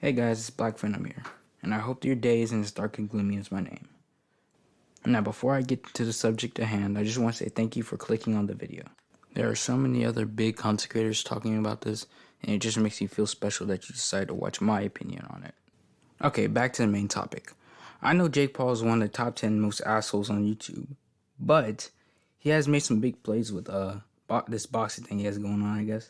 Hey guys, it's Black Phantom here, and I hope your day isn't as dark and gloomy as my name. Now, before I get to the subject at hand, I just want to say thank you for clicking on the video. There are so many other big content creators talking about this, and it just makes me feel special that you decided to watch my opinion on it. Okay, back to the main topic. I know Jake Paul is one of the top 10 most assholes on YouTube, but he has made some big plays with this boxing thing he has going on, I guess.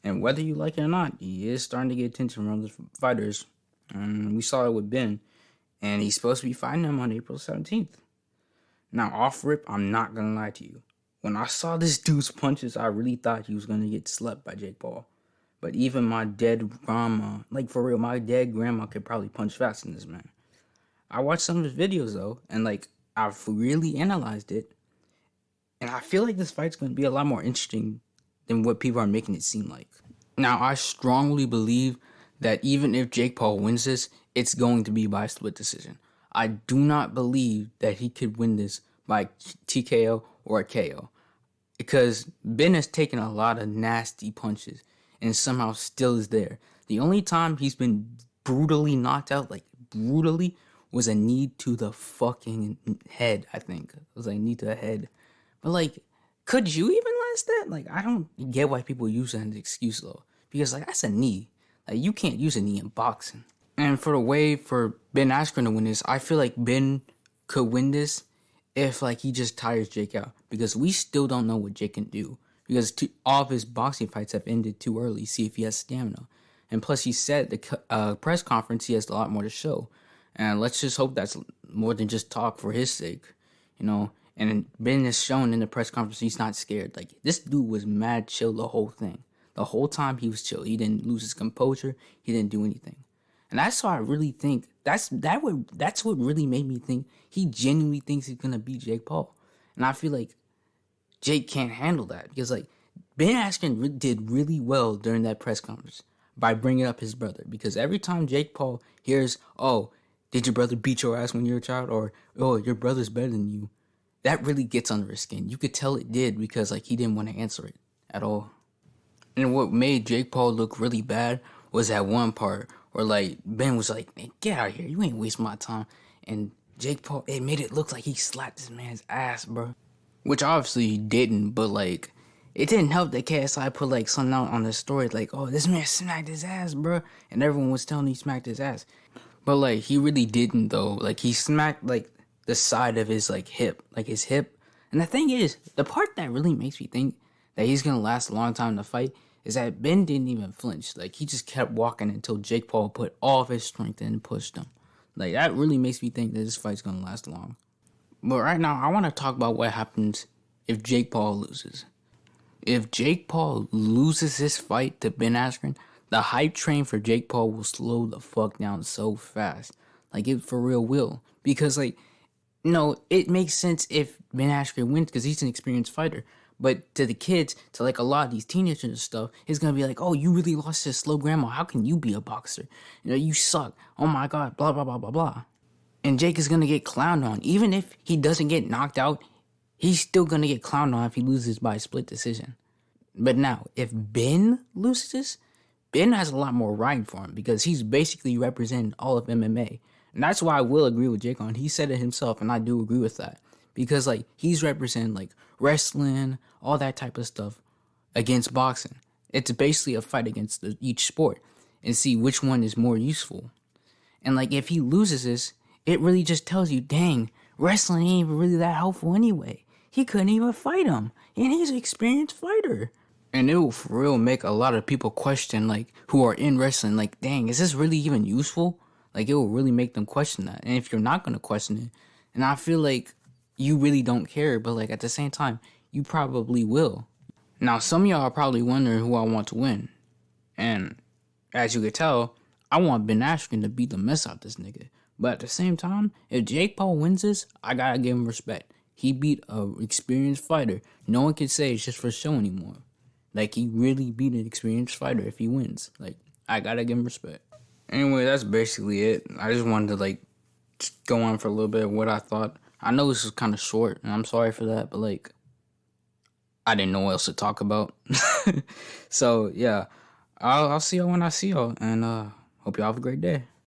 And whether you like it or not, he is starting to get attention from other fighters. And we saw it with Ben. And he's supposed to be fighting him on April 17th. Now, off rip, I'm not going to lie to you. When I saw this dude's punches, I really thought he was going to get slept by Jake Paul. But even my dead grandma, like for real, my dead grandma could probably punch faster than this man. I watched some of his videos though, and I've really analyzed it. And I feel like this fight's going to be a lot more interesting than what people are making it seem like. Now, I strongly believe that even if Jake Paul wins this, it's going to be by split decision. I do not believe that he could win this by TKO or a KO. Because Ben has taken a lot of nasty punches and somehow still is there. The only time he's been brutally knocked out, brutally, was a knee to the fucking head, I think. It was a knee to the head. But could you even last that? I don't get why people use that as an excuse though. Because that's a knee. You can't use a knee in boxing. And for the way for Ben Askren to win this, I feel like Ben could win this if he just tires Jake out. Because we still don't know what Jake can do. Because all of his boxing fights have ended too early. See if he has stamina. And plus he said at the press conference he has a lot more to show. And let's just hope that's more than just talk for his sake. And Ben has shown in the press conference he's not scared. This dude was mad chill the whole thing. The whole time he was chill. He didn't lose his composure. He didn't do anything. And that's why I really think that's what really made me think he genuinely thinks he's gonna beat Jake Paul. And I feel like Jake can't handle that because Ben Askren did really well during that press conference by bringing up his brother. Because every time Jake Paul hears, "Oh, did your brother beat your ass when you were a child?" or "Oh, your brother's better than you," that really gets under his skin. You could tell it did because he didn't want to answer it at all. And what made Jake Paul look really bad was that one part where Ben was like, "Man, get out of here. You ain't wasting my time." And Jake Paul, it made it look like he slapped this man's ass, bro. Which obviously he didn't, but it didn't help that KSI put something out on the story "Oh, this man smacked his ass, bro." And everyone was telling he smacked his ass. But he really didn't though. He smacked the side of his hip, his hip. And the thing is, the part that really makes me think that he's gonna last a long time to fight is that Ben didn't even flinch. He just kept walking until Jake Paul put all of his strength in and pushed him. That really makes me think that this fight's gonna last long. But right now, I want to talk about what happens if Jake Paul loses. If Jake Paul loses this fight to Ben Askren, the hype train for Jake Paul will slow the fuck down so fast. It for real will. Because no, it makes sense if Ben Askren wins because he's an experienced fighter. But to the kids, to a lot of these teenagers and stuff, it's going to be "Oh, you really lost to slow grandma. How can you be a boxer? You suck. Oh my God, blah, blah, blah, blah, blah." And Jake is going to get clowned on. Even if he doesn't get knocked out, he's still going to get clowned on if he loses by a split decision. But now, if Ben loses, Ben has a lot more riding for him because he's basically representing all of MMA. And that's why I will agree with Jake on. He said it himself, and I do agree with that. Because he's representing wrestling, all that type of stuff against boxing. It's basically a fight against each sport and see which one is more useful. And if he loses this, it really just tells you, dang, wrestling ain't even really that helpful anyway. He couldn't even fight him, and he's an experienced fighter. And it will for real make a lot of people question who are in wrestling, dang, is this really even useful? It will really make them question that. And if you're not going to question it, and I feel you really don't care, but at the same time, you probably will. Now, some of y'all are probably wondering who I want to win. And as you can tell, I want Ben Askren to beat the mess out of this nigga. But at the same time, if Jake Paul wins this, I gotta give him respect. He beat an experienced fighter. No one can say it's just for show anymore. He really beat an experienced fighter if he wins. I gotta give him respect. Anyway, that's basically it. I just wanted to just go on for a little bit of what I thought. I know this is kind of short, and I'm sorry for that, but I didn't know what else to talk about. So yeah, I'll see y'all when I see y'all, and Hope y'all have a great day.